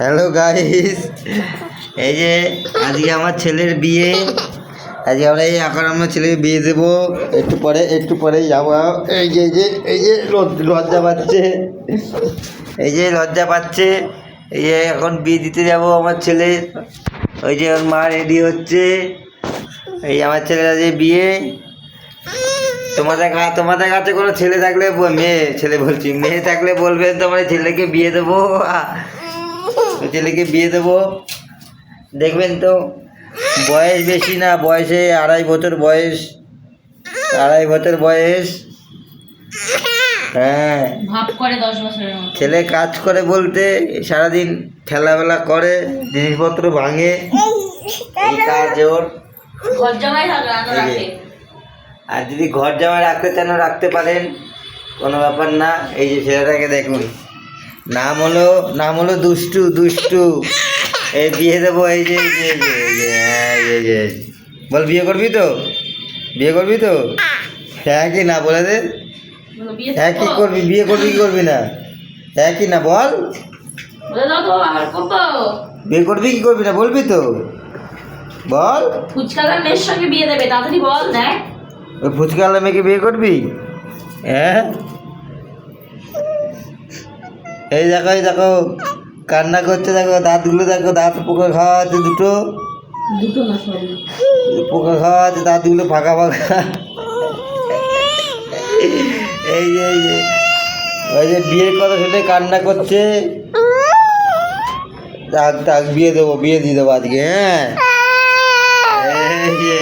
Hello guys, এই যে আজকে আমার ছেলের বিয়ে। আজকে আমরা এখন আমরা ছেলেকে বিয়ে দেবো। একটু পরে যাবো। এই যে লজ্জা পাচ্ছে, এই যে এখন বিয়ে দিতে যাব আমার ছেলে। ওই যে ওর মা রেডি হচ্ছে। এই আমার ছেলের আজকে বিয়ে। তোমাদের কাছে কোনো ছেলে থাকলে মেয়ে থাকলে বলবেন, তোমার ছেলেকে বিয়ে দেবো। দেখবেন তো, বয়স বেশি না, বয়সে 2.5 বছর বয়স। হ্যাঁ, ভাব করে 10 বছরের মতো। ছেলে কাজ করে বলতে সারাদিন খেলাবেলা করে, জিনিসপত্র ভাঙে, এই কাজ ওর। ঘর জামাই রাখে। আর যদি ঘর জামাই রাখতে চান রাখতে পারেন, কোনো ব্যাপার না। এই যে ছেলেটাকে দেখুন, নাম হলো দুষ্টু। এই বিয়ে দেবো। এই যে বল, বিয়ে করবি তো? হ্যাঁ কি না বলে দে। হ্যাঁ কি করবি, বিয়ে করবি কি করবি না? হ্যাঁ কি না বল। বিয়ে করবি কি করবি না বলবি তো, বল। ফুচকালার মেয়ের সঙ্গে বিয়ে দেবে, তাড়াতাড়ি বল। দেখ, ওই ফুচকাওয়ালা মেয়েকে বিয়ে করবি? হ্যাঁ, এই দেখো কান্না করছে, দেখো দাঁতগুলো দেখো, দাঁত পোকা খাওয়া আছে দুটো না, সরি। পোকা খাওয়া আছে, দাঁতগুলো ফাঁকা। এই যে ওই যে বিয়ের কথা শুনে কান্না করছে। বিয়ে দিয়ে দেবো আজকে। হ্যাঁ, এই যে